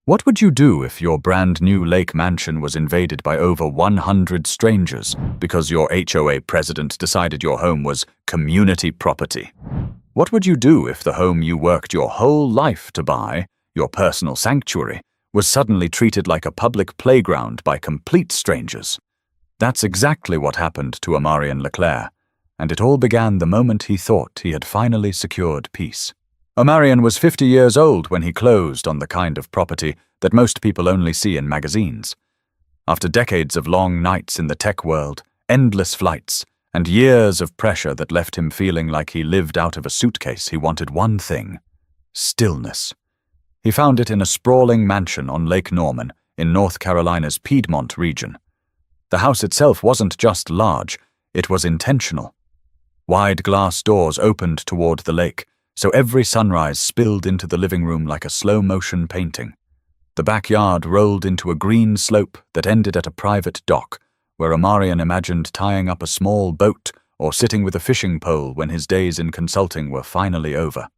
What would you do if your brand new lake mansion was invaded by over 100 strangers because your HOA president decided your home was community property? What would you do if the home you worked your whole life to buy, your personal sanctuary, was suddenly treated like a public playground by complete strangers? That's exactly what happened to Amarian Leclerc, and it all began the moment he thought he had finally secured peace. Amarian was 50 years old when he closed on the kind of property that most people only see in magazines. After decades of long nights in the tech world, endless flights, and years of pressure that left him feeling like he lived out of a suitcase, he wanted one thing: stillness. He found it in a sprawling mansion on Lake Norman in North Carolina's Piedmont region. The house itself wasn't just large, it was intentional. Wide glass doors opened toward the lake, so every sunrise spilled into the living room like a slow-motion painting. The backyard rolled into a green slope that ended at a private dock, where Amarian imagined tying up a small boat or sitting with a fishing pole when his days in consulting were finally over.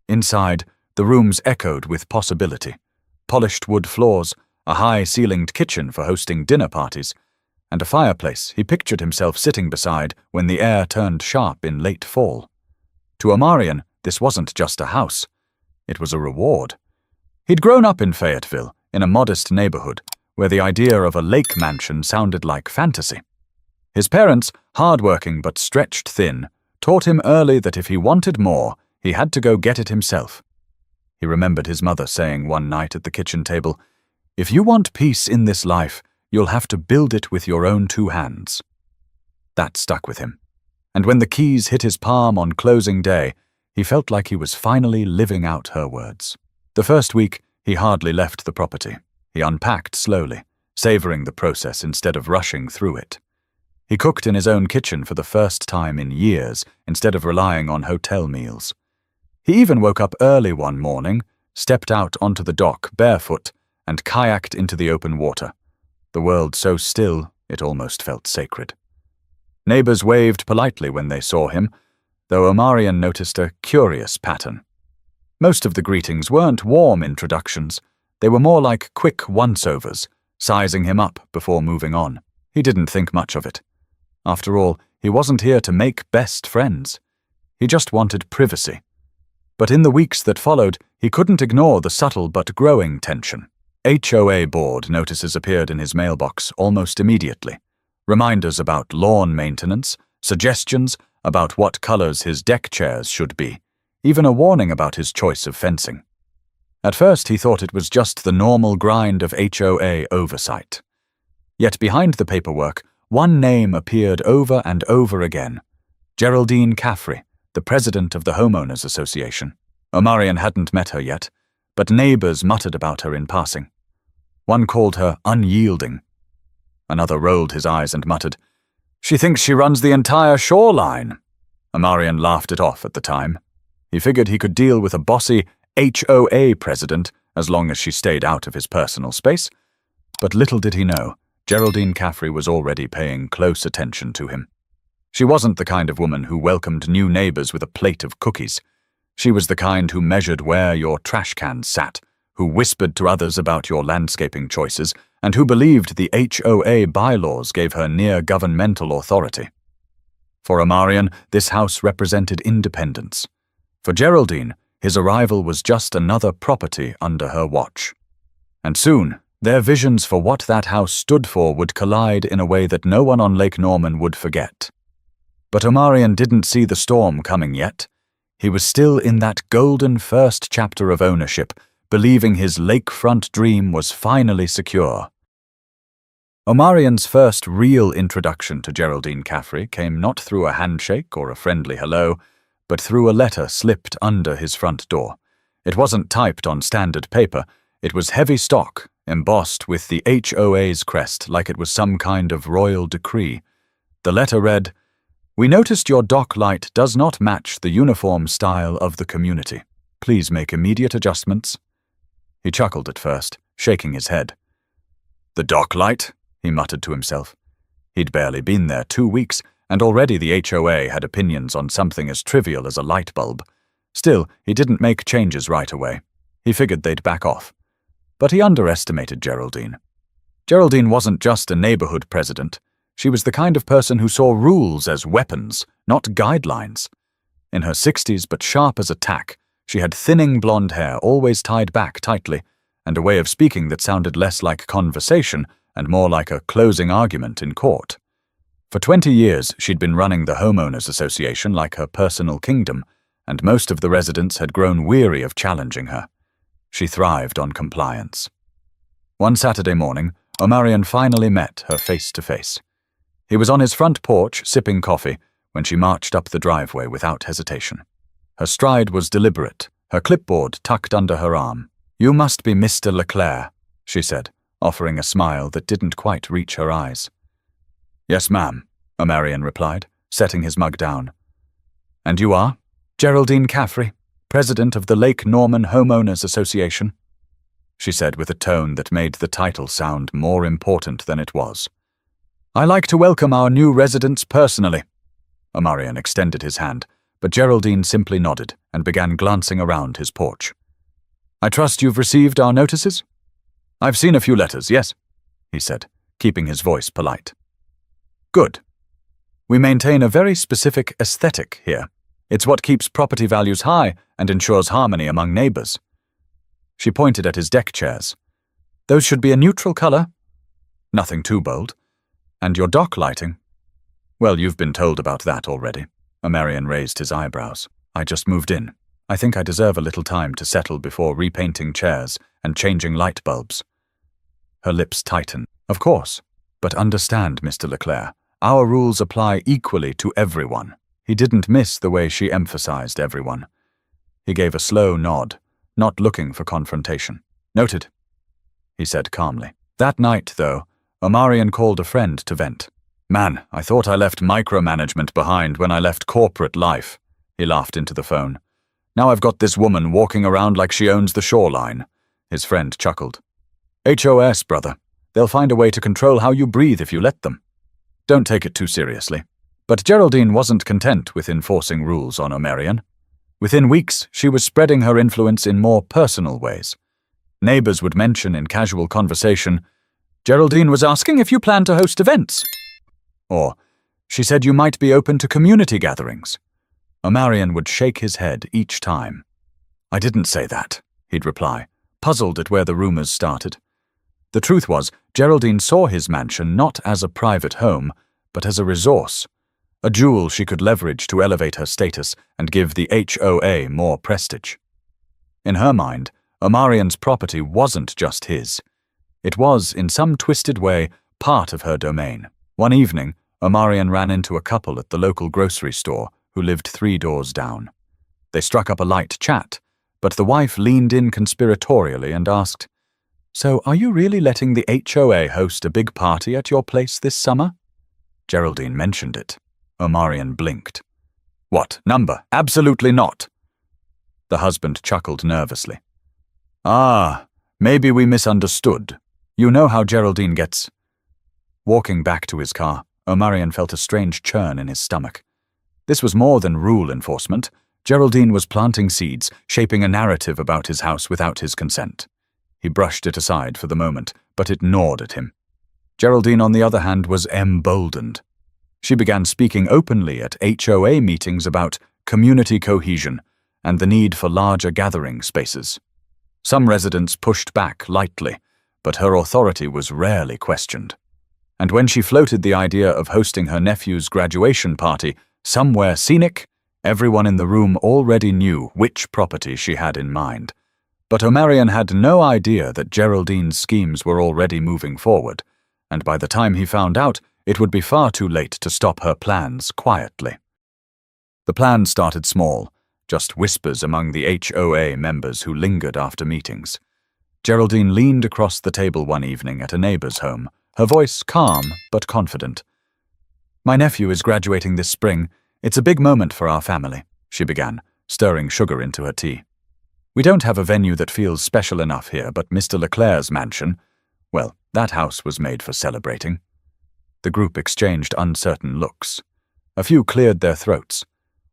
Inside, the rooms echoed with possibility. Polished wood floors, a high-ceilinged kitchen for hosting dinner parties, and a fireplace he pictured himself sitting beside when the air turned sharp in late fall. To Amarian, this wasn't just a house. It was a reward. He'd grown up in Fayetteville, in a modest neighborhood, where the idea of a lake mansion sounded like fantasy. His parents, hardworking but stretched thin, taught him early that if he wanted more, he had to go get it himself. He remembered his mother saying one night at the kitchen table, "If you want peace in this life, you'll have to build it with your own two hands." That stuck with him, and when the keys hit his palm on closing day, he felt like he was finally living out her words. The first week, he hardly left the property. He unpacked slowly, savoring the process instead of rushing through it. He cooked in his own kitchen for the first time in years, instead of relying on hotel meals. He even woke up early one morning, stepped out onto the dock barefoot, and kayaked into the open water, the world so still it almost felt sacred. Neighbors waved politely when they saw him, though Amarian noticed a curious pattern. Most of the greetings weren't warm introductions. They were more like quick once-overs, sizing him up before moving on. He didn't think much of it. After all, he wasn't here to make best friends. He just wanted privacy. But in the weeks that followed, he couldn't ignore the subtle but growing tension. HOA board notices appeared in his mailbox almost immediately. Reminders about lawn maintenance, suggestions about what colors his deck chairs should be, even a warning about his choice of fencing. At first he thought it was just the normal grind of HOA oversight. Yet behind the paperwork, one name appeared over and over again: Geraldine Caffrey, the president of the Homeowners Association. Amarian hadn't met her yet, but neighbors muttered about her in passing. One called her unyielding. Another rolled his eyes and muttered, "She thinks she runs the entire shoreline." Amarian laughed it off at the time. He figured he could deal with a bossy HOA president as long as she stayed out of his personal space. But little did he know, Geraldine Caffrey was already paying close attention to him. She wasn't the kind of woman who welcomed new neighbors with a plate of cookies. She was the kind who measured where your trash cans sat, who whispered to others about your landscaping choices, and who believed the HOA bylaws gave her near governmental authority. For Amarian, this house represented independence. For Geraldine, his arrival was just another property under her watch. And soon, their visions for what that house stood for would collide in a way that no one on Lake Norman would forget. But Amarian didn't see the storm coming yet. He was still in that golden first chapter of ownership, believing his lakefront dream was finally secure. Amarian's first real introduction to Geraldine Caffrey came not through a handshake or a friendly hello, but through a letter slipped under his front door. It wasn't typed on standard paper. It was heavy stock, embossed with the HOA's crest like it was some kind of royal decree. The letter read, "We noticed your dock light does not match the uniform style of the community. Please make immediate adjustments." He chuckled at first, shaking his head. "The dock light?" he muttered to himself. He'd barely been there 2 weeks, and already the HOA had opinions on something as trivial as a light bulb. Still, he didn't make changes right away. He figured they'd back off. But he underestimated Geraldine. Geraldine wasn't just a neighborhood president. She was the kind of person who saw rules as weapons, not guidelines. In her 60s, but sharp as a tack, she had thinning blonde hair always tied back tightly, and a way of speaking that sounded less like conversation and more like a closing argument in court. For 20 years, she'd been running the Homeowners Association like her personal kingdom, and most of the residents had grown weary of challenging her. She thrived on compliance. One Saturday morning, Omarion finally met her face-to-face. He was on his front porch, sipping coffee, when she marched up the driveway without hesitation. Her stride was deliberate, her clipboard tucked under her arm. "You must be Mr. Leclerc," she said, offering a smile that didn't quite reach her eyes. "Yes, ma'am," Omarion replied, setting his mug down. "And you are?" "Geraldine Caffrey, president of the Lake Norman Homeowners Association," she said with a tone that made the title sound more important than it was. "I like to welcome our new residents personally." Omarion extended his hand, but Geraldine simply nodded and began glancing around his porch. "I trust you've received our notices?" "I've seen a few letters, yes," he said, keeping his voice polite. "Good. We maintain a very specific aesthetic here. It's what keeps property values high and ensures harmony among neighbors." She pointed at his deck chairs. "Those should be a neutral color. Nothing too bold. And your dock lighting." "Well, you've been told about that already." Omarion raised his eyebrows. "I just moved in. I think I deserve a little time to settle before repainting chairs and changing light bulbs." Her lips tightened. "Of course. But understand, Mr. Leclerc, our rules apply equally to everyone." He didn't miss the way she emphasized everyone. He gave a slow nod, not looking for confrontation. "Noted," he said calmly. That night, though, Omarion called a friend to vent. "Man, I thought I left micromanagement behind when I left corporate life," he laughed into the phone. "Now I've got this woman walking around like she owns the shoreline." His friend chuckled. "HOS, brother. They'll find a way to control how you breathe if you let them. Don't take it too seriously." But Geraldine wasn't content with enforcing rules on Omarion. Within weeks, she was spreading her influence in more personal ways. Neighbors would mention in casual conversation, "Geraldine was asking if you plan to host events." Or, "She said you might be open to community gatherings." Omarion would shake his head each time. "I didn't say that," he'd reply, puzzled at where the rumors started. The truth was, Geraldine saw his mansion not as a private home, but as a resource. A jewel she could leverage to elevate her status and give the HOA more prestige. In her mind, Omarion's property wasn't just his. It was, in some twisted way, part of her domain. One evening, Omarion ran into a couple at the local grocery store who lived 3 doors down. They struck up a light chat, but the wife leaned in conspiratorially and asked, "So are you really letting the HOA host a big party at your place this summer?" Geraldine mentioned it. Omarion blinked. "What number? Absolutely not." The husband chuckled nervously. "Ah, maybe we misunderstood. You know how Geraldine gets." Walking back to his car, Omarion felt a strange churn in his stomach. This was more than rule enforcement. Geraldine was planting seeds, shaping a narrative about his house without his consent. He brushed it aside for the moment, but it gnawed at him. Geraldine, on the other hand, was emboldened. She began speaking openly at HOA meetings about community cohesion and the need for larger gathering spaces. Some residents pushed back lightly, but her authority was rarely questioned. And when she floated the idea of hosting her nephew's graduation party somewhere scenic, everyone in the room already knew which property she had in mind. But Omarion had no idea that Geraldine's schemes were already moving forward, and by the time he found out, it would be far too late to stop her plans quietly. The plan started small, just whispers among the HOA members who lingered after meetings. Geraldine leaned across the table one evening at a neighbor's home, her voice calm but confident. "My nephew is graduating this spring. It's a big moment for our family," she began, stirring sugar into her tea. "We don't have a venue that feels special enough here, but Mr. Leclerc's mansion, well, that house was made for celebrating." The group exchanged uncertain looks. A few cleared their throats.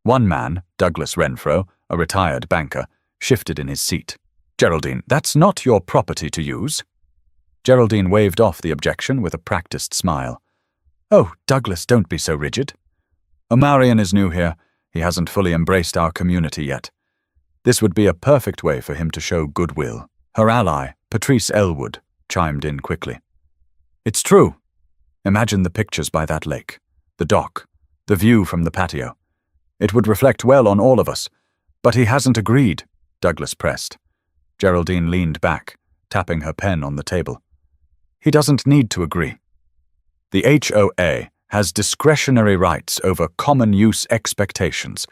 One man, Douglas Renfro, a retired banker, shifted in his seat. Geraldine, that's not your property to use. Geraldine waved off the objection with a practiced smile. Oh, Douglas, don't be so rigid. Omarion is new here. He hasn't fully embraced our community yet. This would be a perfect way for him to show goodwill. Her ally, Patrice Elwood, chimed in quickly. It's true. Imagine the pictures by that lake, the dock, the view from the patio. It would reflect well on all of us. But he hasn't agreed, Douglas pressed. Geraldine leaned back, tapping her pen on the table. He doesn't need to agree. The HOA has discretionary rights over common use expectations.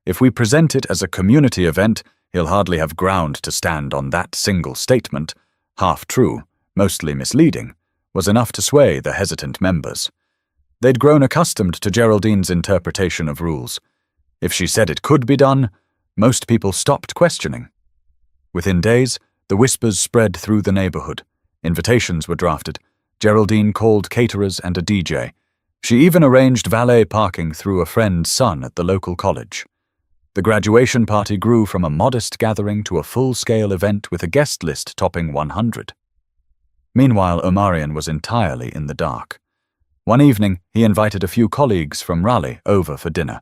If we present it as a community event, he'll hardly have ground to stand on that single statement, half true, mostly misleading, was enough to sway the hesitant members. They'd grown accustomed to Geraldine's interpretation of rules. If she said it could be done, most people stopped questioning. Within days, the whispers spread through the neighborhood. Invitations were drafted. Geraldine called caterers and a DJ. She even arranged valet parking through a friend's son at the local college. The graduation party grew from a modest gathering to a full-scale event with a guest list topping 100. Meanwhile, Omarion was entirely in the dark. One evening, he invited a few colleagues from Raleigh over for dinner.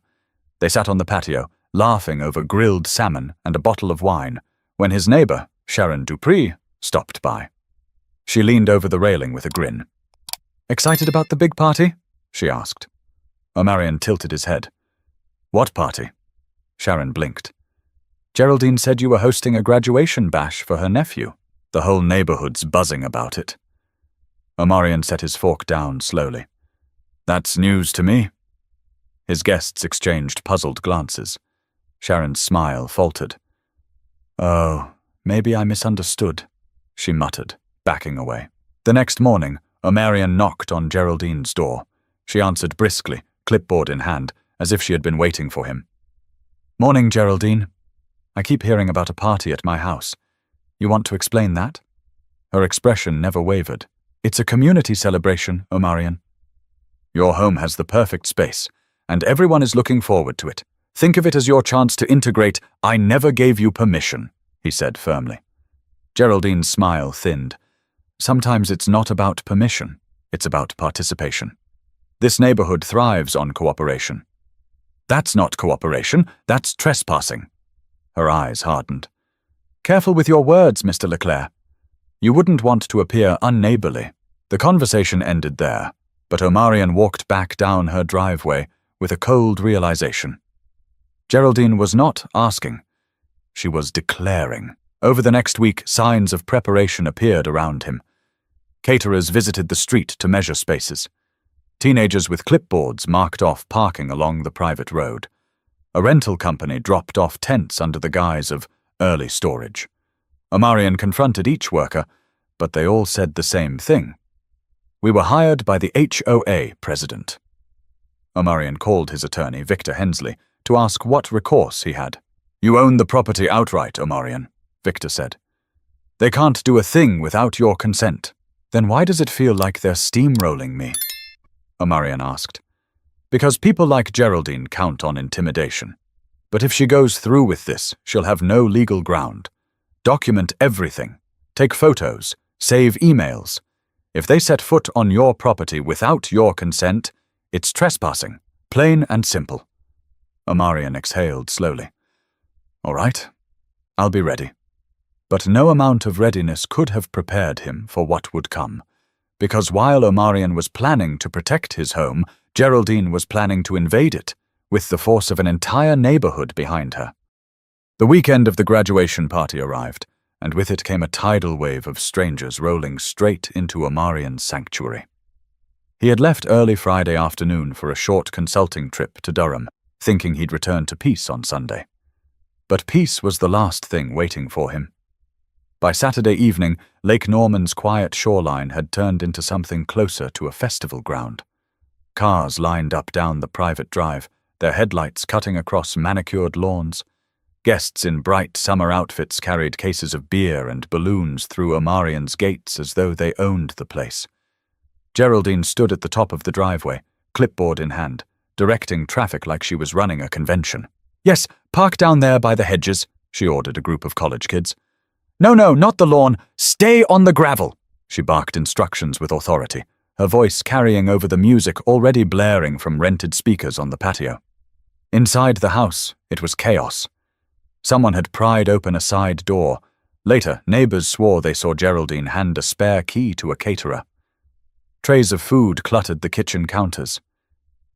They sat on the patio, laughing over grilled salmon and a bottle of wine, when his neighbor, Sharon Dupree, stopped by. She leaned over the railing with a grin. Excited about the big party? She asked. Omarion tilted his head. What party? Sharon blinked. Geraldine said you were hosting a graduation bash for her nephew. The whole neighborhood's buzzing about it. Omarion set his fork down slowly. That's news to me. His guests exchanged puzzled glances. Sharon's smile faltered. Oh, maybe I misunderstood, she muttered, backing away. The next morning, Omarion knocked on Geraldine's door. She answered briskly, clipboard in hand, as if she had been waiting for him. Morning, Geraldine. I keep hearing about a party at my house. You want to explain that? Her expression never wavered. It's a community celebration, Omarion. Your home has the perfect space, and everyone is looking forward to it. Think of it as your chance to integrate I never gave you permission, he said firmly. Geraldine's smile thinned. Sometimes it's not about permission, it's about participation. This neighborhood thrives on cooperation. That's not cooperation, that's trespassing. Her eyes hardened. Careful with your words, Mr. Leclerc. You wouldn't want to appear unneighborly. The conversation ended there, but Omarion walked back down her driveway with a cold realization. Geraldine was not asking. She was declaring. Over the next week, signs of preparation appeared around him. Caterers visited the street to measure spaces. Teenagers with clipboards marked off parking along the private road. A rental company dropped off tents under the guise of early storage. Omarion confronted each worker, but they all said the same thing. We were hired by the HOA president. Omarion called his attorney, Victor Hensley, to ask what recourse he had. You own the property outright, Omarion, Victor said. They can't do a thing without your consent. Then why does it feel like they're steamrolling me? Omarion asked. Because people like Geraldine count on intimidation. But if she goes through with this, she'll have no legal ground. Document everything. Take photos. Save emails. If they set foot on your property without your consent, it's trespassing. Plain and simple. Omarion exhaled slowly. All right, I'll be ready. But no amount of readiness could have prepared him for what would come. Because while Omarion was planning to protect his home, Geraldine was planning to invade it, with the force of an entire neighborhood behind her. The weekend of the graduation party arrived, and with it came a tidal wave of strangers rolling straight into Omarion's sanctuary. He had left early Friday afternoon for a short consulting trip to Durham, thinking he'd return to peace on Sunday. But peace was the last thing waiting for him. By Saturday evening, Lake Norman's quiet shoreline had turned into something closer to a festival ground. Cars lined up down the private drive, their headlights cutting across manicured lawns. Guests in bright summer outfits carried cases of beer and balloons through Omarion's gates as though they owned the place. Geraldine stood at the top of the driveway, clipboard in hand, directing traffic like she was running a convention. Yes, park down there by the hedges, she ordered a group of college kids. No, no, not the lawn. Stay on the gravel, she barked instructions with authority, her voice carrying over the music already blaring from rented speakers on the patio. Inside the house, it was chaos. Someone had pried open a side door. Later, neighbors swore they saw Geraldine hand a spare key to a caterer. Trays of food cluttered the kitchen counters.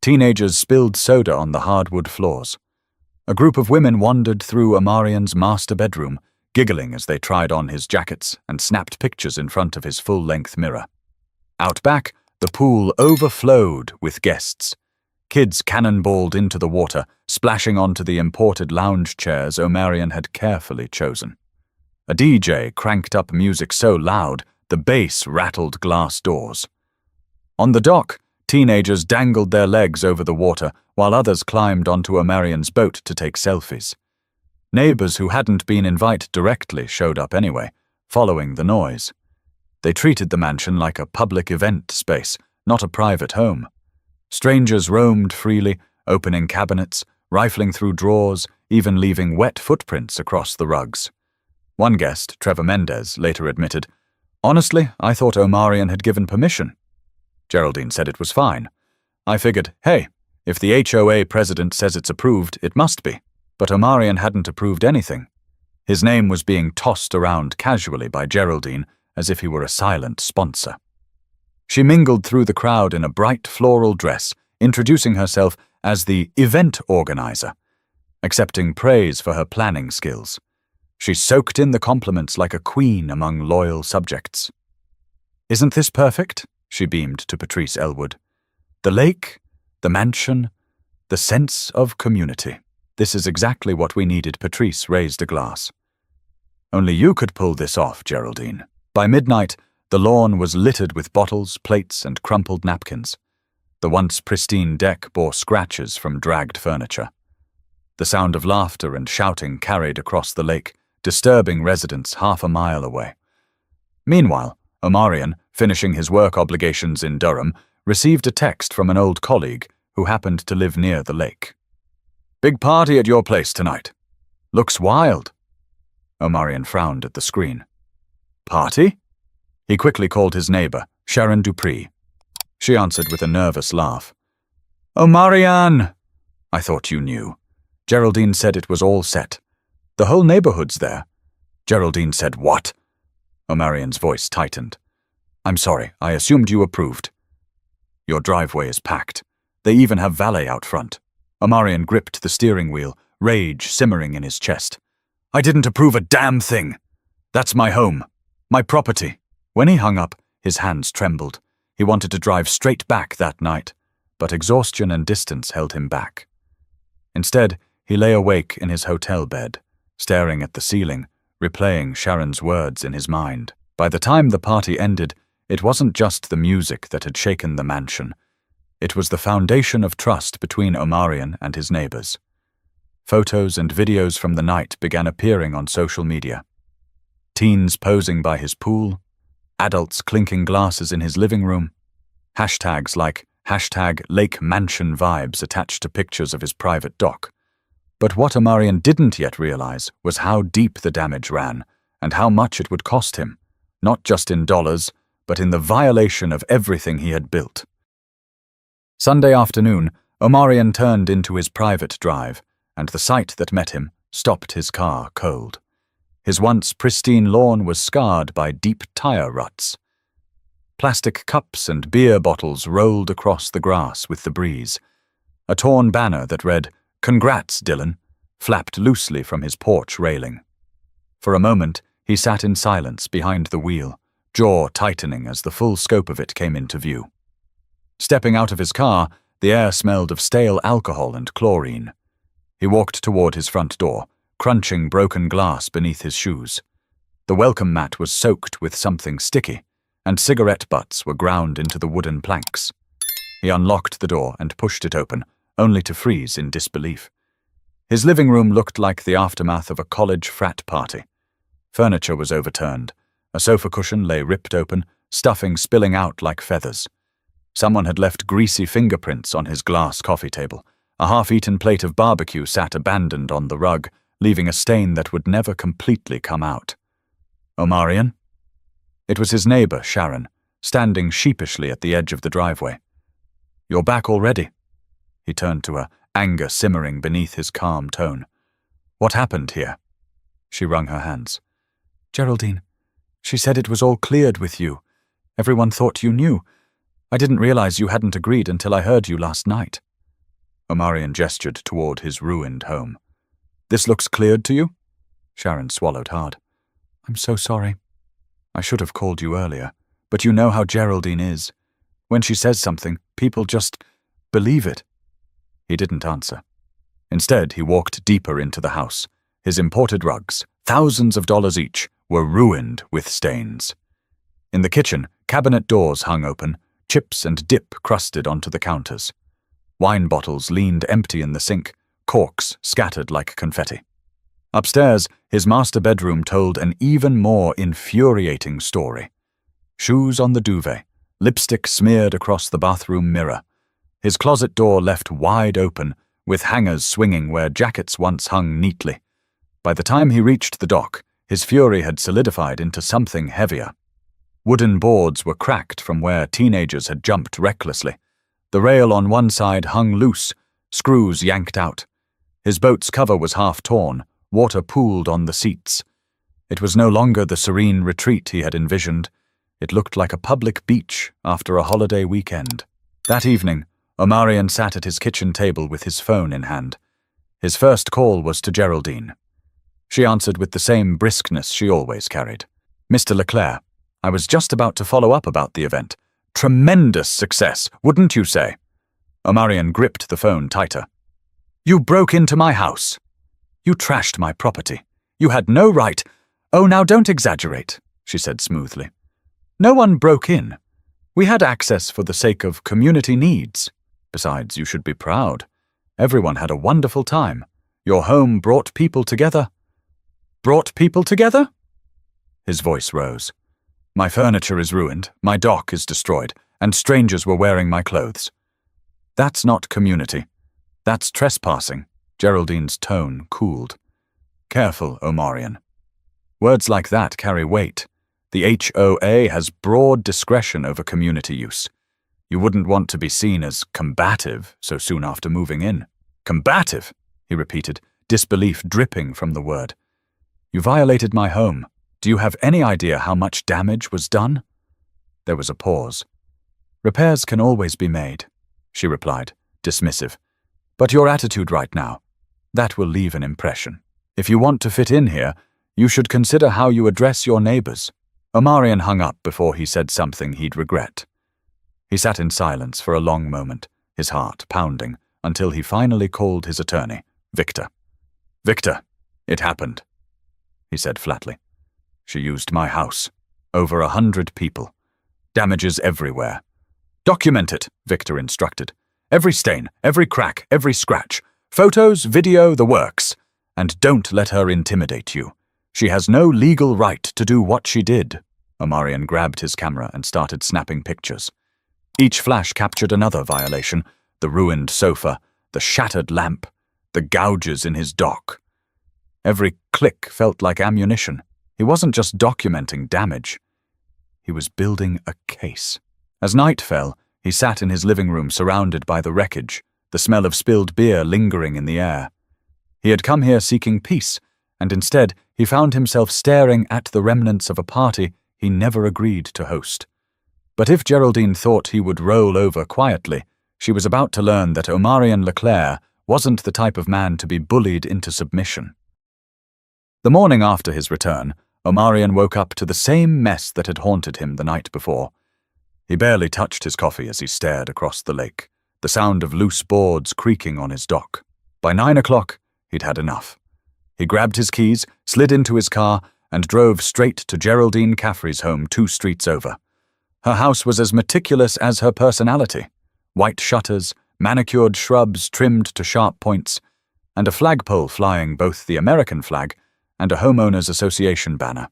Teenagers spilled soda on the hardwood floors. A group of women wandered through Omarian's master bedroom, giggling as they tried on his jackets and snapped pictures in front of his full-length mirror. Out back, the pool overflowed with guests. Kids cannonballed into the water, splashing onto the imported lounge chairs Omarian had carefully chosen. A DJ cranked up music so loud, the bass rattled glass doors. On the dock, teenagers dangled their legs over the water, while others climbed onto Omarian's boat to take selfies. Neighbors who hadn't been invited directly showed up anyway, following the noise. They treated the mansion like a public event space, not a private home. Strangers roamed freely, opening cabinets, rifling through drawers, even leaving wet footprints across the rugs. One guest, Trevor Mendez, later admitted, "Honestly, I thought Omarian had given permission." Geraldine said it was fine. I figured, hey, if the HOA president says it's approved, it must be. But Omarian hadn't approved anything. His name was being tossed around casually by Geraldine as if he were a silent sponsor. She mingled through the crowd in a bright floral dress, introducing herself as the event organizer, accepting praise for her planning skills. She soaked in the compliments like a queen among loyal subjects. "Isn't this perfect?" she beamed to Patrice Elwood. "The lake, the mansion, the sense of community. This is exactly what we needed." Patrice raised a glass. "Only you could pull this off, Geraldine." By midnight, the lawn was littered with bottles, plates, and crumpled napkins. The once pristine deck bore scratches from dragged furniture. The sound of laughter and shouting carried across the lake, disturbing residents half a mile away. Meanwhile, Omarian, finishing his work obligations in Durham, received a text from an old colleague who happened to live near the lake. "Big party at your place tonight. Looks wild." Omarian frowned at the screen. "Party?" He quickly called his neighbor, Sharon Dupree. She answered with a nervous laugh. "Omarian!" "I thought you knew. Geraldine said it was all set. The whole neighborhood's there." Geraldine said, "What?" Omarian's voice tightened. "I'm sorry, I assumed you approved." "Your driveway is packed. They even have valet out front." Omarian gripped the steering wheel, rage simmering in his chest. "I didn't approve a damn thing. That's my home. My property." When he hung up, his hands trembled. He wanted to drive straight back that night, but exhaustion and distance held him back. Instead, he lay awake in his hotel bed, staring at the ceiling, replaying Sharon's words in his mind. By the time the party ended, it wasn't just the music that had shaken the mansion. It was the foundation of trust between Omarian and his neighbors. Photos and videos from the night began appearing on social media. Teens posing by his pool, adults clinking glasses in his living room, hashtags like #LakeMansionVibes attached to pictures of his private dock. But what Omarian didn't yet realize was how deep the damage ran and how much it would cost him, not just in dollars, but in the violation of everything he had built. Sunday afternoon, Omarian turned into his private drive, and the sight that met him stopped his car cold. His once pristine lawn was scarred by deep tire ruts. Plastic cups and beer bottles rolled across the grass with the breeze. A torn banner that read, "Congrats, Dylan," flapped loosely from his porch railing. For a moment, he sat in silence behind the wheel, jaw tightening as the full scope of it came into view. Stepping out of his car, the air smelled of stale alcohol and chlorine. He walked toward his front door, crunching broken glass beneath his shoes. The welcome mat was soaked with something sticky, and cigarette butts were ground into the wooden planks. He unlocked the door and pushed it open, only to freeze in disbelief. His living room looked like the aftermath of a college frat party. Furniture was overturned. A sofa cushion lay ripped open, stuffing spilling out like feathers. Someone had left greasy fingerprints on his glass coffee table. A half-eaten plate of barbecue sat abandoned on the rug, leaving a stain that would never completely come out. Omarion? It was his neighbor, Sharon, standing sheepishly at the edge of the driveway. You're back already? He turned to her, anger simmering beneath his calm tone. What happened here? She wrung her hands. Geraldine, she said it was all cleared with you. Everyone thought you knew. I didn't realize you hadn't agreed until I heard you last night. Omarion gestured toward his ruined home. This looks cleared to you? Sharon swallowed hard. I'm so sorry. I should have called you earlier, but you know how Geraldine is. When she says something, people just believe it. He didn't answer. Instead, he walked deeper into the house. His imported rugs, thousands of dollars each, were ruined with stains. In the kitchen, cabinet doors hung open, chips and dip crusted onto the counters. Wine bottles leaned empty in the sink, corks scattered like confetti. Upstairs, his master bedroom told an even more infuriating story. Shoes on the duvet, lipstick smeared across the bathroom mirror. His closet door left wide open, with hangers swinging where jackets once hung neatly. By the time he reached the dock, his fury had solidified into something heavier. Wooden boards were cracked from where teenagers had jumped recklessly. The rail on one side hung loose, screws yanked out. His boat's cover was half torn, water pooled on the seats. It was no longer the serene retreat he had envisioned. It looked like a public beach after a holiday weekend. That evening, Omarion sat at his kitchen table with his phone in hand. His first call was to Geraldine. She answered with the same briskness she always carried. Mr. Leclerc, I was just about to follow up about the event. Tremendous success, wouldn't you say? Omarion gripped the phone tighter. You broke into my house. You trashed my property. You had no right. Oh, now don't exaggerate, she said smoothly. No one broke in. We had access for the sake of community needs. Besides, you should be proud. Everyone had a wonderful time. Your home brought people together. Brought people together? His voice rose. My furniture is ruined, my dock is destroyed, and strangers were wearing my clothes. That's not community. That's trespassing. Geraldine's tone cooled. Careful, Omarion. Words like that carry weight. The HOA has broad discretion over community use. You wouldn't want to be seen as combative so soon after moving in. Combative, he repeated, disbelief dripping from the word. You violated my home. Do you have any idea how much damage was done? There was a pause. Repairs can always be made, she replied, dismissive. But your attitude right now, that will leave an impression. If you want to fit in here, you should consider how you address your neighbors. Omarion hung up before he said something he'd regret. He sat in silence for a long moment, his heart pounding, until he finally called his attorney, Victor. Victor, it happened, he said flatly. She used my house. Over 100 people. Damages everywhere. Document it, Victor instructed. Every stain, every crack, every scratch. Photos, video, the works. And don't let her intimidate you. She has no legal right to do what she did. Omarion grabbed his camera and started snapping pictures. Each flash captured another violation. The ruined sofa, the shattered lamp, the gouges in his dock. Every click felt like ammunition. He wasn't just documenting damage. He was building a case. As night fell, he sat in his living room surrounded by the wreckage, the smell of spilled beer lingering in the air. He had come here seeking peace, and instead he found himself staring at the remnants of a party he never agreed to host. But if Geraldine thought he would roll over quietly, she was about to learn that Omarion Leclerc wasn't the type of man to be bullied into submission. The morning after his return, Omarion woke up to the same mess that had haunted him the night before. He barely touched his coffee as he stared across the lake, the sound of loose boards creaking on his dock. By 9 o'clock, he'd had enough. He grabbed his keys, slid into his car, and drove straight to Geraldine Caffrey's home 2 streets over. Her house was as meticulous as her personality. White shutters, manicured shrubs trimmed to sharp points, and a flagpole flying both the American flag and a homeowners association banner.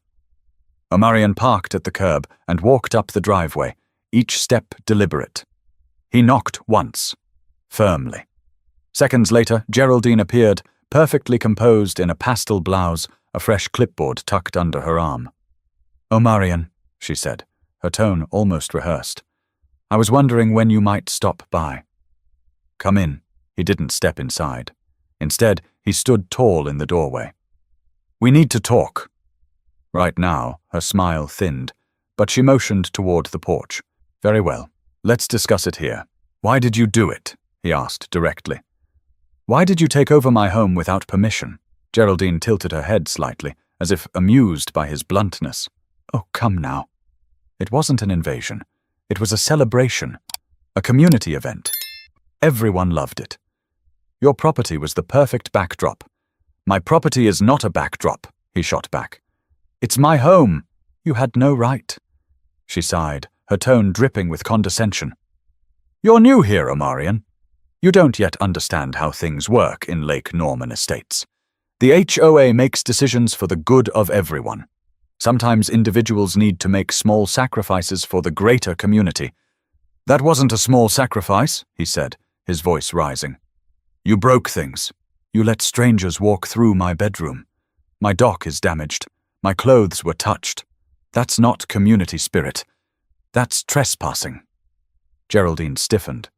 Omarion parked at the curb and walked up the driveway, each step deliberate. He knocked once, firmly. Seconds later, Geraldine appeared, perfectly composed in a pastel blouse, a fresh clipboard tucked under her arm. "Oh, Marian," she said, her tone almost rehearsed. "I was wondering when you might stop by." "Come in." He didn't step inside. Instead, he stood tall in the doorway. "We need to talk." Right now, her smile thinned, but she motioned toward the porch. "Very well. Let's discuss it here. Why did you do it?" he asked directly. "Why did you take over my home without permission?" Geraldine tilted her head slightly, as if amused by his bluntness. "Oh, come now." It wasn't an invasion. It was a celebration, a community event. Everyone loved it. "Your property was the perfect backdrop." "My property is not a backdrop," he shot back. "It's my home. You had no right." She sighed, her tone dripping with condescension. "You're new here, Omarion. You don't yet understand how things work in Lake Norman Estates. The HOA makes decisions for the good of everyone. Sometimes individuals need to make small sacrifices for the greater community." "That wasn't a small sacrifice," he said, his voice rising. "You broke things. You let strangers walk through my bedroom. My dock is damaged. My clothes were touched. That's not community spirit. That's trespassing." Geraldine stiffened.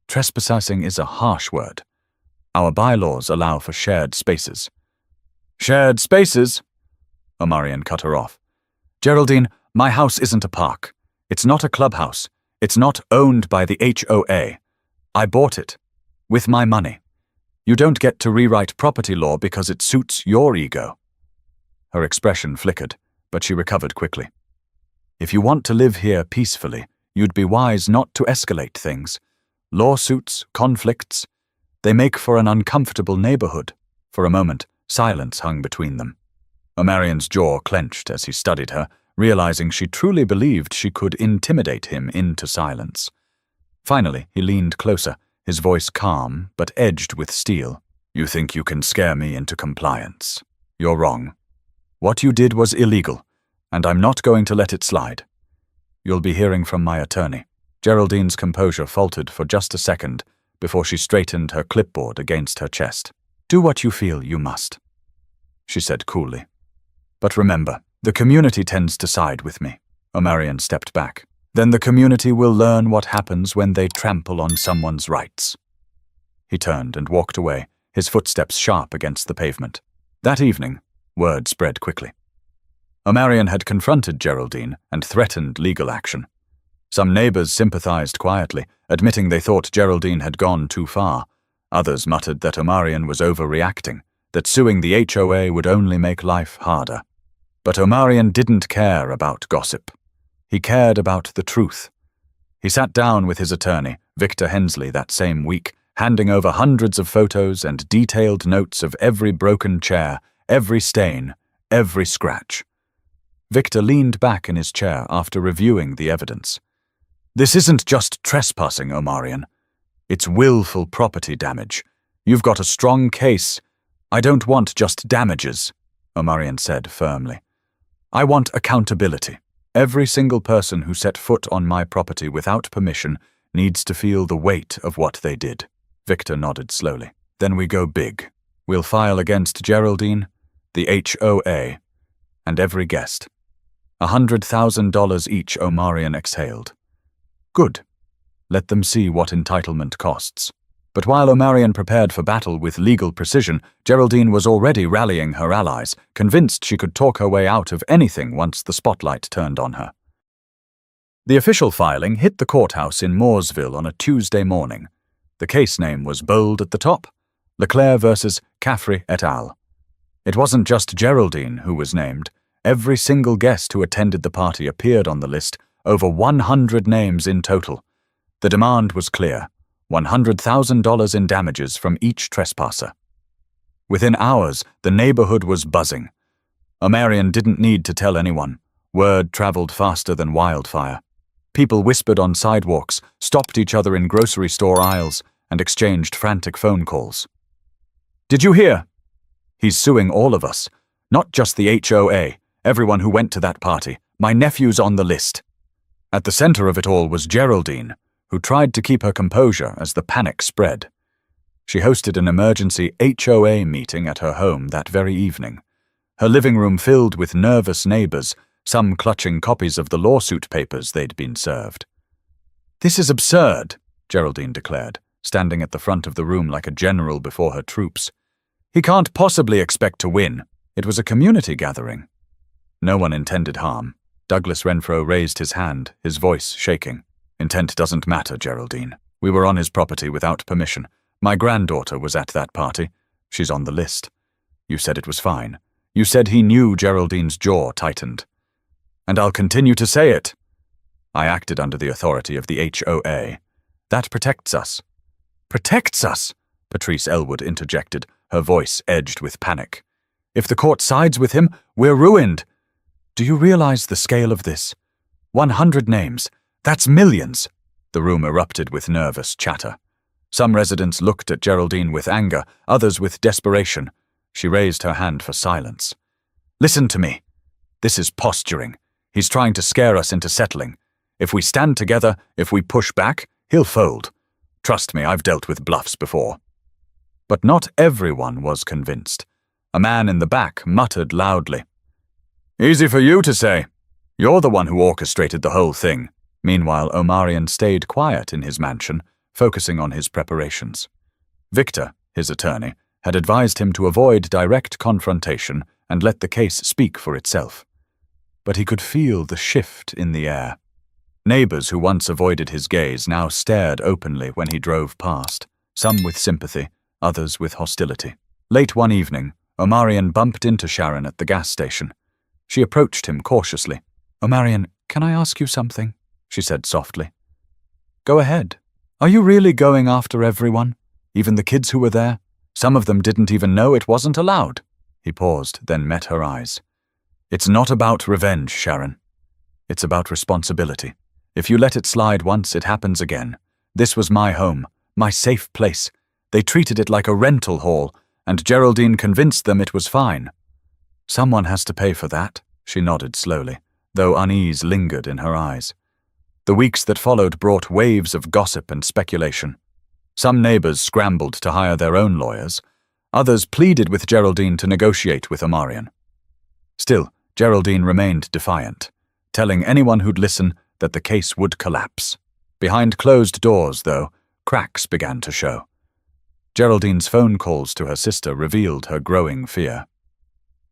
"Trespassing is a harsh word. Our bylaws allow for shared spaces." "Shared spaces?" Omarion cut her off. "Geraldine, my house isn't a park. It's not a clubhouse. It's not owned by the HOA. I bought it. With my money. You don't get to rewrite property law because it suits your ego." Her expression flickered, but she recovered quickly. "If you want to live here peacefully, you'd be wise not to escalate things. Lawsuits, conflicts, they make for an uncomfortable neighborhood." For a moment, silence hung between them. Omarion's jaw clenched as he studied her, realizing she truly believed she could intimidate him into silence. Finally, he leaned closer, his voice calm but edged with steel. "You think you can scare me into compliance? You're wrong. What you did was illegal, and I'm not going to let it slide. You'll be hearing from my attorney." Geraldine's composure faltered for just a second before she straightened her clipboard against her chest. "Do what you feel you must," she said coolly. "But remember, the community tends to side with me." Omarion stepped back. "Then the community will learn what happens when they trample on someone's rights." He turned and walked away, his footsteps sharp against the pavement. That evening, word spread quickly. Omarion had confronted Geraldine and threatened legal action. Some neighbors sympathized quietly, admitting they thought Geraldine had gone too far. Others muttered that Omarion was overreacting, that suing the HOA would only make life harder. But Omarion didn't care about gossip. He cared about the truth. He sat down with his attorney, Victor Hensley, that same week, handing over hundreds of photos and detailed notes of every broken chair, every stain, every scratch. Victor leaned back in his chair after reviewing the evidence. "This isn't just trespassing, Omarion. It's willful property damage. You've got a strong case. I don't want just damages," Omarion said firmly. "I want accountability. Every single person who set foot on my property without permission needs to feel the weight of what they did." Victor nodded slowly. "Then we go big. We'll file against Geraldine, the HOA, and every guest. $100,000 each," Omarion exhaled. "Good. Let them see what entitlement costs." But while Omarion prepared for battle with legal precision, Geraldine was already rallying her allies, convinced she could talk her way out of anything once the spotlight turned on her. The official filing hit the courthouse in Mooresville on a Tuesday morning. The case name was bold at the top: Leclerc versus Caffrey et al. It wasn't just Geraldine who was named. Every single guest who attended the party appeared on the list, over 100 names in total. The demand was clear: $100,000 in damages from each trespasser. Within hours, the neighborhood was buzzing. Omarion didn't need to tell anyone. Word traveled faster than wildfire. People whispered on sidewalks, stopped each other in grocery store aisles, and exchanged frantic phone calls. "Did you hear? He's suing all of us. Not just the HOA, everyone who went to that party. My nephew's on the list." At the center of it all was Geraldine, who tried to keep her composure as the panic spread. She hosted an emergency HOA meeting at her home that very evening. Her living room filled with nervous neighbors, some clutching copies of the lawsuit papers they'd been served. "This is absurd," Geraldine declared, standing at the front of the room like a general before her troops. "He can't possibly expect to win. It was a community gathering." No one intended harm. Douglas Renfro raised his hand, his voice shaking. "Intent doesn't matter, Geraldine. We were on his property without permission. My granddaughter was at that party. She's on the list. You said it was fine. You said he knew." Geraldine's jaw tightened. "And I'll continue to say it. I acted under the authority of the HOA. That protects us." "Protects us?" Patrice Elwood interjected, her voice edged with panic. "If the court sides with him, we're ruined. Do you realize the scale of this? 100 names. That's millions." The room erupted with nervous chatter. Some residents looked at Geraldine with anger, others with desperation. She raised her hand for silence. "Listen to me. This is posturing. He's trying to scare us into settling. If we stand together, if we push back, he'll fold. Trust me, I've dealt with bluffs before." But not everyone was convinced. A man in the back muttered loudly. "Easy for you to say. You're the one who orchestrated the whole thing." Meanwhile, Omarion stayed quiet in his mansion, focusing on his preparations. Victor, his attorney, had advised him to avoid direct confrontation and let the case speak for itself. But he could feel the shift in the air. Neighbors who once avoided his gaze now stared openly when he drove past, some with sympathy, others with hostility. Late one evening, Omarion bumped into Sharon at the gas station. She approached him cautiously. "Omarion, can I ask you something?" she said softly. "Go ahead. Are you really going after everyone? Even the kids who were there? Some of them didn't even know it wasn't allowed." He paused, then met her eyes. "It's not about revenge, Sharon. It's about responsibility. If you let it slide once, it happens again. This was my home, my safe place. They treated it like a rental hall, and Geraldine convinced them it was fine. Someone has to pay for that," she nodded slowly, though unease lingered in her eyes. The weeks that followed brought waves of gossip and speculation. Some neighbors scrambled to hire their own lawyers. Others pleaded with Geraldine to negotiate with Omarion. Still, Geraldine remained defiant, telling anyone who'd listen that the case would collapse. Behind closed doors, though, cracks began to show. Geraldine's phone calls to her sister revealed her growing fear.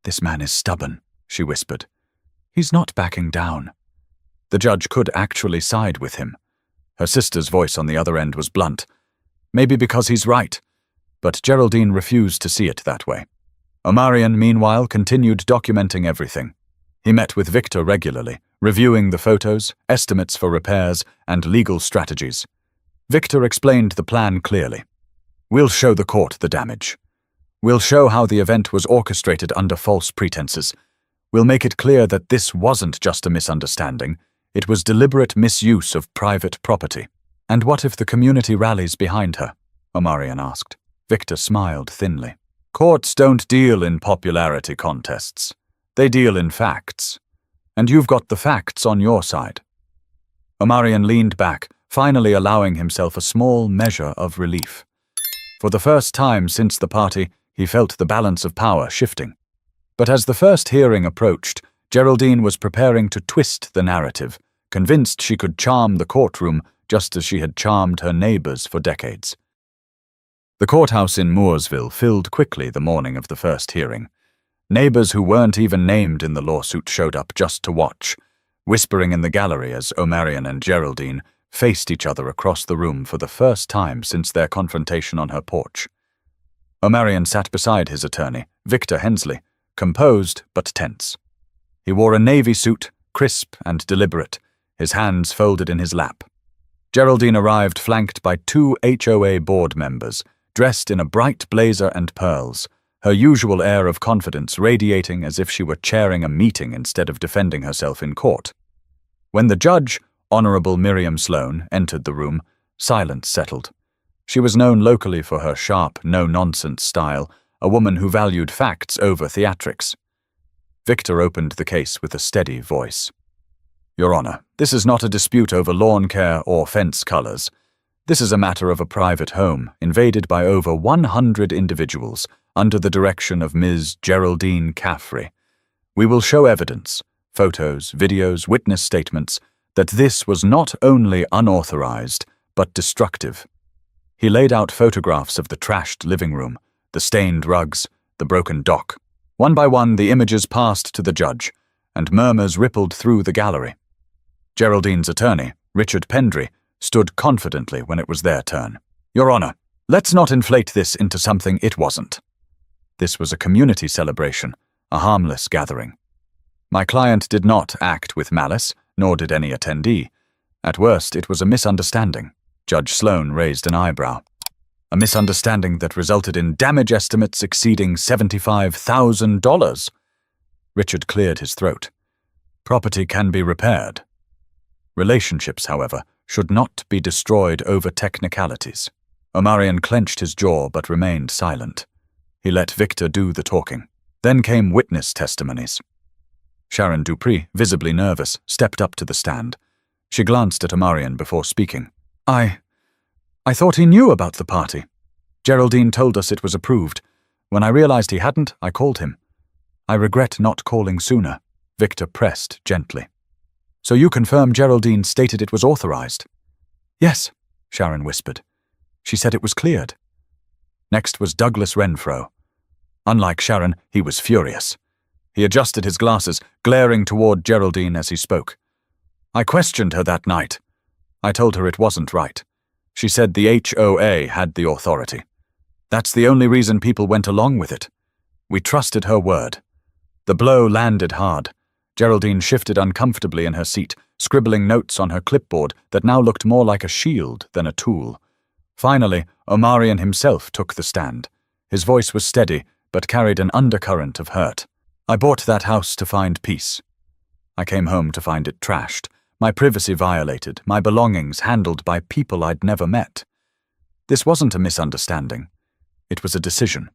"This man is stubborn," she whispered. "He's not backing down." The judge could actually side with him. Her sister's voice on the other end was blunt. Maybe because he's right. But Geraldine refused to see it that way. Omarion, meanwhile, continued documenting everything. He met with Victor regularly, reviewing the photos, estimates for repairs, and legal strategies. Victor explained the plan clearly. "We'll show the court the damage. We'll show how the event was orchestrated under false pretenses. We'll make it clear that this wasn't just a misunderstanding. It was deliberate misuse of private property." "And what if the community rallies behind her?" Omarion asked. Victor smiled thinly. "Courts don't deal in popularity contests. They deal in facts. And you've got the facts on your side." Omarion leaned back, finally allowing himself a small measure of relief. For the first time since the party, he felt the balance of power shifting. But as the first hearing approached, Geraldine was preparing to twist the narrative, convinced she could charm the courtroom just as she had charmed her neighbors for decades. The courthouse in Mooresville filled quickly the morning of the first hearing. Neighbors who weren't even named in the lawsuit showed up just to watch, whispering in the gallery as Omarion and Geraldine faced each other across the room for the first time since their confrontation on her porch. Omarion sat beside his attorney, Victor Hensley, composed but tense. He wore a navy suit, crisp and deliberate, his hands folded in his lap. Geraldine arrived flanked by 2 HOA board members, dressed in a bright blazer and pearls, her usual air of confidence radiating as if she were chairing a meeting instead of defending herself in court. When the judge, Honorable Miriam Sloan, entered the room, silence settled. She was known locally for her sharp, no-nonsense style, a woman who valued facts over theatrics. Victor opened the case with a steady voice. "Your Honor, this is not a dispute over lawn care or fence colors. This is a matter of a private home invaded by over 100 individuals under the direction of Ms. Geraldine Caffrey. We will show evidence, photos, videos, witness statements, that this was not only unauthorized, but destructive. He laid out photographs of the trashed living room, the stained rugs, the broken dock. One by one, the images passed to the judge, and murmurs rippled through the gallery. Geraldine's attorney, Richard Pendry, stood confidently when it was their turn. "Your Honor, let's not inflate this into something it wasn't. This was a community celebration, a harmless gathering. My client did not act with malice, nor did any attendee. At worst, it was a misunderstanding." Judge Sloan raised an eyebrow. "A misunderstanding that resulted in damage estimates exceeding $75,000. Richard cleared his throat. "Property can be repaired. Relationships, however, should not be destroyed over technicalities." Omarion clenched his jaw but remained silent. He let Victor do the talking. Then came witness testimonies. Sharon Dupree, visibly nervous, stepped up to the stand. She glanced at Omarion before speaking. I thought he knew about the party. Geraldine told us it was approved. When I realized he hadn't, I called him. I regret not calling sooner." Victor pressed gently. "So you confirm Geraldine stated it was authorized?" "Yes," Sharon whispered. "She said it was cleared." Next was Douglas Renfro. Unlike Sharon, he was furious. He adjusted his glasses, glaring toward Geraldine as he spoke. "I questioned her that night. I told her it wasn't right. She said the HOA had the authority. That's the only reason people went along with it. We trusted her word." The blow landed hard. Geraldine shifted uncomfortably in her seat, scribbling notes on her clipboard that now looked more like a shield than a tool. Finally, Omarion himself took the stand. His voice was steady, but carried an undercurrent of hurt. "I bought that house to find peace. I came home to find it trashed, my privacy violated, my belongings handled by people I'd never met. This wasn't a misunderstanding. It was a decision.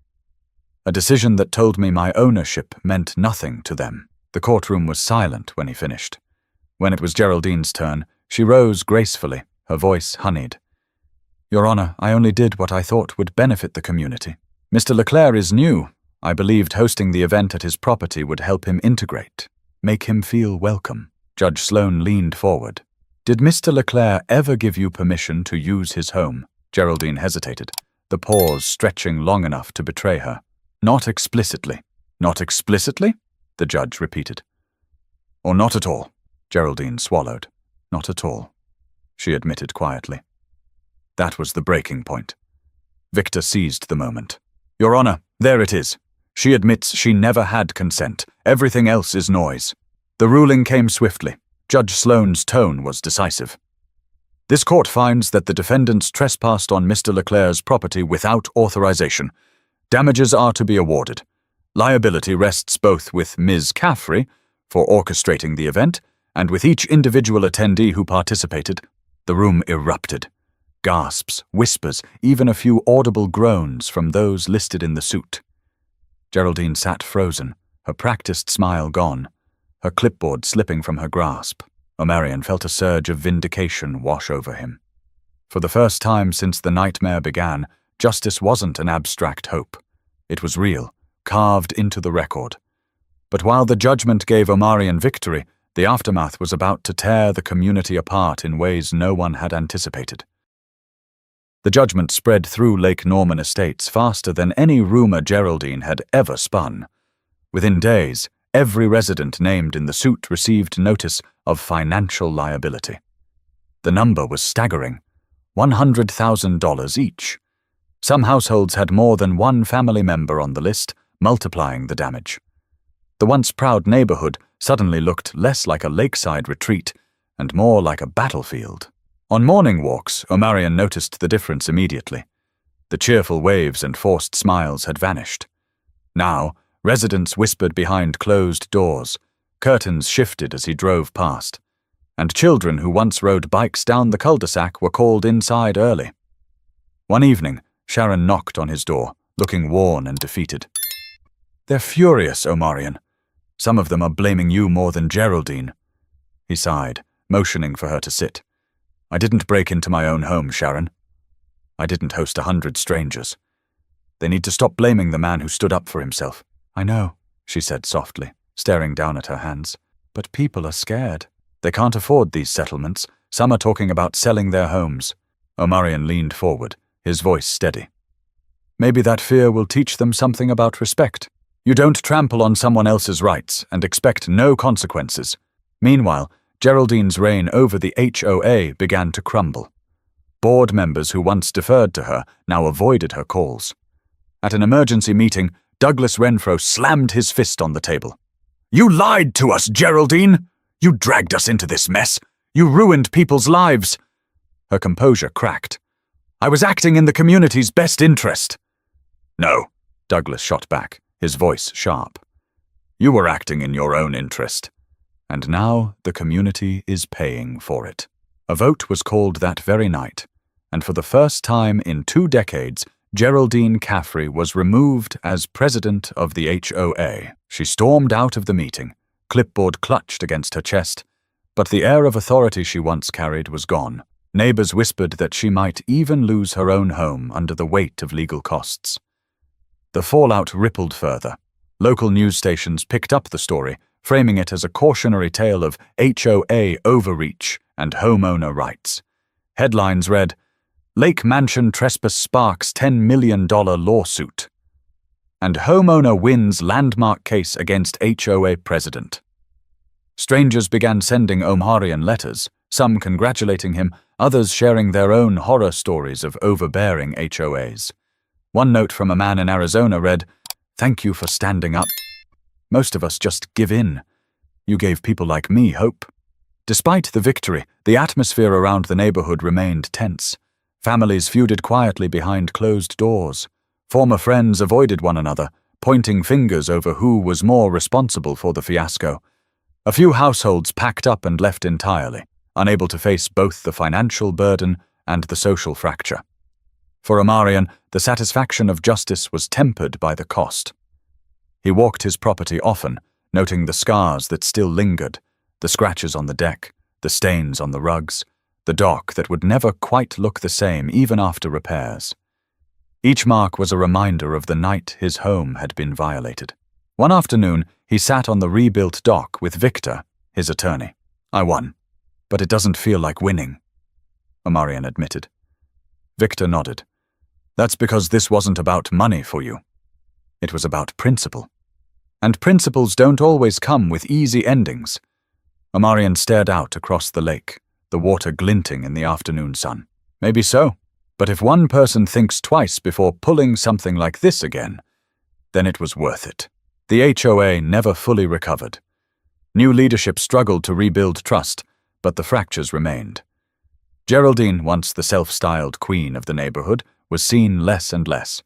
A decision that told me my ownership meant nothing to them." The courtroom was silent when he finished. When it was Geraldine's turn, she rose gracefully, her voice honeyed. "Your Honor, I only did what I thought would benefit the community. Mr. Leclerc is new. I believed hosting the event at his property would help him integrate, make him feel welcome." Judge Sloan leaned forward. "Did Mr. Leclerc ever give you permission to use his home?" Geraldine hesitated, the pause stretching long enough to betray her. "Not explicitly." "Not explicitly?" the judge repeated. "Or not at all?" Geraldine swallowed. "Not at all," she admitted quietly. That was the breaking point. Victor seized the moment. "Your Honor, there it is. She admits she never had consent. Everything else is noise." The ruling came swiftly. Judge Sloan's tone was decisive. "This court finds that the defendants trespassed on Mr. Leclerc's property without authorization. Damages are to be awarded. Liability rests both with Ms. Caffrey for orchestrating the event and with each individual attendee who participated." The room erupted. Gasps, whispers, even a few audible groans from those listed in the suit. Geraldine sat frozen, her practiced smile gone, her clipboard slipping from her grasp. Omarion felt a surge of vindication wash over him. For the first time since the nightmare began, justice wasn't an abstract hope. It was real, carved into the record. But while the judgment gave Omarion victory, the aftermath was about to tear the community apart in ways no one had anticipated. The judgment spread through Lake Norman Estates faster than any rumor Geraldine had ever spun. Within days, every resident named in the suit received notice of financial liability. The number was staggering, $100,000 each. Some households had more than one family member on the list, multiplying the damage. The once proud neighborhood suddenly looked less like a lakeside retreat and more like a battlefield. On morning walks, Omarion noticed the difference immediately. The cheerful waves and forced smiles had vanished. Now, residents whispered behind closed doors, curtains shifted as he drove past, and children who once rode bikes down the cul-de-sac were called inside early. One evening, Sharon knocked on his door, looking worn and defeated. "They're furious, Omarion. Some of them are blaming you more than Geraldine." He sighed, motioning for her to sit. "I didn't break into my own home, Sharon. I didn't host 100 strangers. They need to stop blaming the man who stood up for himself." "I know," she said softly, staring down at her hands. But people are scared. They can't afford these settlements. Some are talking about selling their homes. Omarion leaned forward, his voice steady. Maybe that fear will teach them something about respect. You don't trample on someone else's rights and expect no consequences. Meanwhile, Geraldine's reign over the HOA began to crumble. Board members who once deferred to her now avoided her calls. At an emergency meeting, Douglas Renfro slammed his fist on the table. You lied to us, Geraldine! You dragged us into this mess. You ruined people's lives. Her composure cracked. I was acting in the community's best interest. No, Douglas shot back, his voice sharp. You were acting in your own interest. And now the community is paying for it. A vote was called that very night, and for the first time in 2 decades, Geraldine Caffrey was removed as president of the HOA. She stormed out of the meeting, clipboard clutched against her chest, but the air of authority she once carried was gone. Neighbors whispered that she might even lose her own home under the weight of legal costs. The fallout rippled further. Local news stations picked up the story, framing it as a cautionary tale of HOA overreach and homeowner rights. Headlines read, Lake Mansion Trespass Sparks $10 million lawsuit, and homeowner wins landmark case against HOA president. Strangers began sending Omarion letters, some congratulating him, others sharing their own horror stories of overbearing HOAs. One note from a man in Arizona read, Thank you for standing up. Most of us just give in. You gave people like me hope. Despite the victory, the atmosphere around the neighborhood remained tense. Families feuded quietly behind closed doors. Former friends avoided one another, pointing fingers over who was more responsible for the fiasco. A few households packed up and left entirely, unable to face both the financial burden and the social fracture. For Omarion, the satisfaction of justice was tempered by the cost. He walked his property often, noting the scars that still lingered, the scratches on the deck, the stains on the rugs, the dock that would never quite look the same even after repairs. Each mark was a reminder of the night his home had been violated. One afternoon, he sat on the rebuilt dock with Victor, his attorney. I won, but it doesn't feel like winning, Omarion admitted. Victor nodded. That's because this wasn't about money for you. It was about principle. And principles don't always come with easy endings. Omarion stared out across the lake, the water glinting in the afternoon sun. Maybe so, but if one person thinks twice before pulling something like this again, then it was worth it. The HOA never fully recovered. New leadership struggled to rebuild trust, but the fractures remained. Geraldine, once the self-styled queen of the neighborhood, was seen less and less.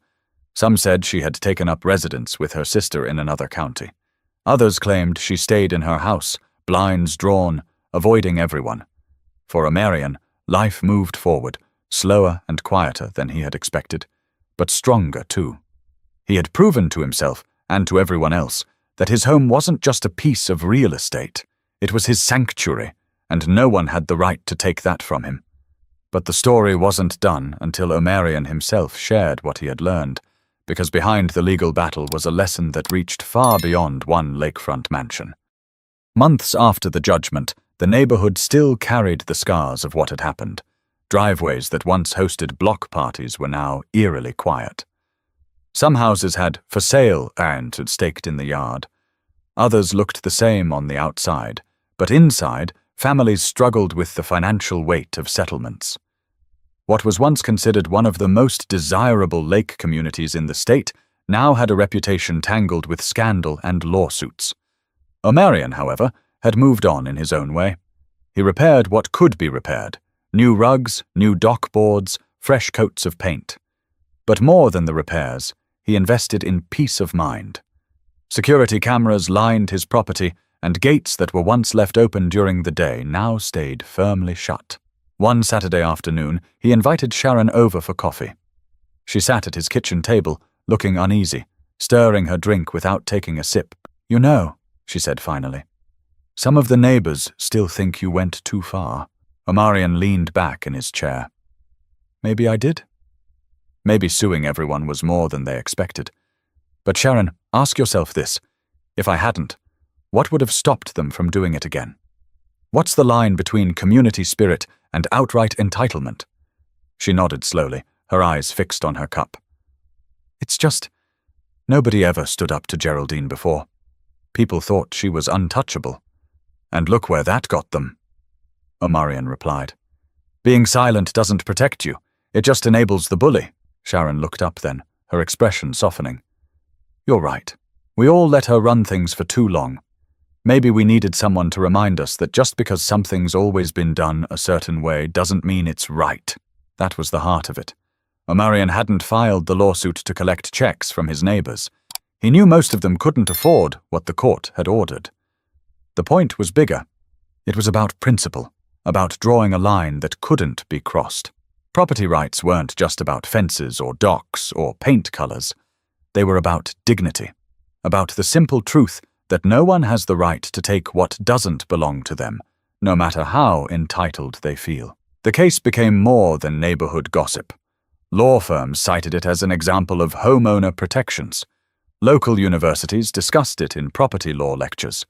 Some said she had taken up residence with her sister in another county. Others claimed she stayed in her house, blinds drawn, avoiding everyone. For Omarion, life moved forward, slower and quieter than he had expected, but stronger too. He had proven to himself, and to everyone else, that his home wasn't just a piece of real estate. It was his sanctuary, and no one had the right to take that from him. But the story wasn't done until Omarion himself shared what he had learned, because behind the legal battle was a lesson that reached far beyond one lakefront mansion. Months after the judgment, the neighborhood still carried the scars of what had happened. Driveways that once hosted block parties were now eerily quiet. Some houses had "for sale" signs staked in the yard. Others looked the same on the outside, but inside, families struggled with the financial weight of settlements. What was once considered one of the most desirable lake communities in the state now had a reputation tangled with scandal and lawsuits. Omarion, however, had moved on in his own way. He repaired what could be repaired: new rugs, new dock boards, fresh coats of paint. But more than the repairs, he invested in peace of mind. Security cameras lined his property, and gates that were once left open during the day now stayed firmly shut. One Saturday afternoon, he invited Sharon over for coffee. She sat at his kitchen table, looking uneasy, stirring her drink without taking a sip. You know, she said finally, some of the neighbors still think you went too far. Omarion leaned back in his chair. Maybe I did. Maybe suing everyone was more than they expected. But Sharon, ask yourself this. If I hadn't, What would have stopped them from doing it again? What's the line between community spirit and outright entitlement? She nodded slowly, her eyes fixed on her cup. It's just, nobody ever stood up to Geraldine before. People thought she was untouchable. And look where that got them, Omarion replied. Being silent doesn't protect you. It just enables the bully. Sharon looked up then, her expression softening. You're right. We all let her run things for too long. Maybe we needed someone to remind us that just because something's always been done a certain way doesn't mean it's right. That was the heart of it. Omarion hadn't filed the lawsuit to collect checks from his neighbors. He knew most of them couldn't afford what the court had ordered. The point was bigger. It was about principle, about drawing a line that couldn't be crossed. Property rights weren't just about fences or docks or paint colors. They were about dignity, about the simple truth that no one has the right to take what doesn't belong to them, no matter how entitled they feel. The case became more than neighborhood gossip. Law firms cited it as an example of homeowner protections. Local universities discussed it in property law lectures.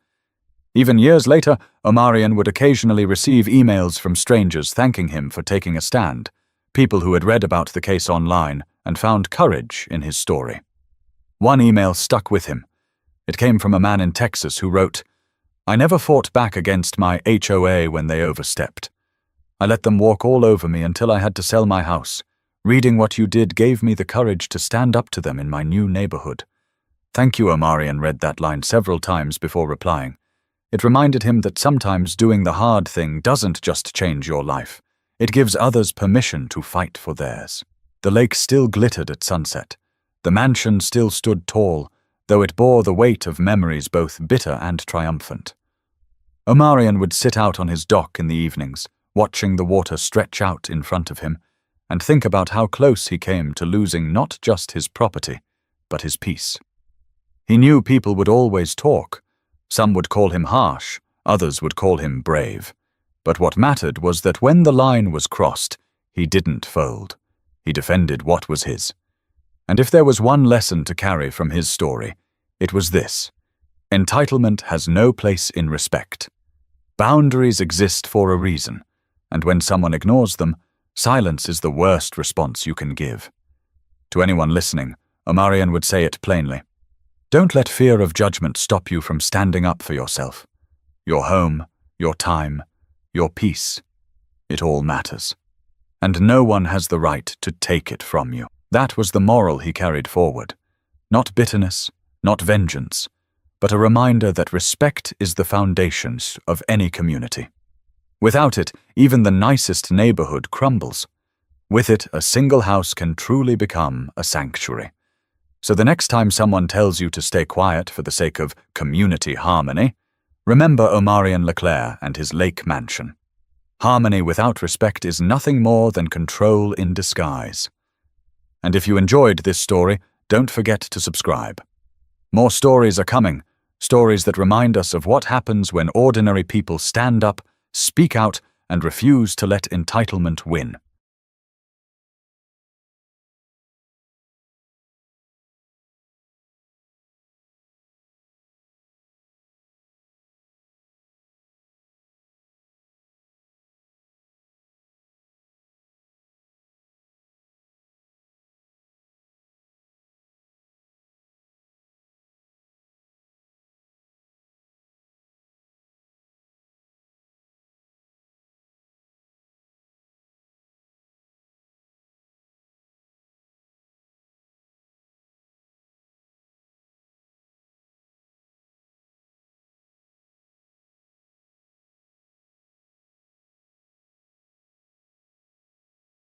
Even years later, Omarion would occasionally receive emails from strangers thanking him for taking a stand, people who had read about the case online and found courage in his story. One email stuck with him. It came from a man in Texas who wrote, I never fought back against my HOA when they overstepped. I let them walk all over me until I had to sell my house. Reading what you did gave me the courage to stand up to them in my new neighborhood. Thank you, Omarion read that line several times before replying. It reminded him that sometimes doing the hard thing doesn't just change your life. It gives others permission to fight for theirs. The lake still glittered at sunset. The mansion still stood tall, though it bore the weight of memories both bitter and triumphant. Omarion would sit out on his dock in the evenings, watching the water stretch out in front of him, and think about how close he came to losing not just his property, but his peace. He knew people would always talk. Some would call him harsh, others would call him brave. But what mattered was that when the line was crossed, he didn't fold. He defended what was his. And if there was one lesson to carry from his story, it was this. Entitlement has no place in respect. Boundaries exist for a reason, and when someone ignores them, silence is the worst response you can give. To anyone listening, Omarion would say it plainly. Don't let fear of judgment stop you from standing up for yourself. Your home, your time, your peace. It all matters. And no one has the right to take it from you. That was the moral he carried forward. Not bitterness, not vengeance, but a reminder that respect is the foundation of any community. Without it, even the nicest neighborhood crumbles. With it, a single house can truly become a sanctuary. So the next time someone tells you to stay quiet for the sake of community harmony, remember Omarion Leclerc and his lake mansion. Harmony without respect is nothing more than control in disguise. And if you enjoyed this story, don't forget to subscribe. More stories are coming, stories that remind us of what happens when ordinary people stand up, speak out, and refuse to let entitlement win.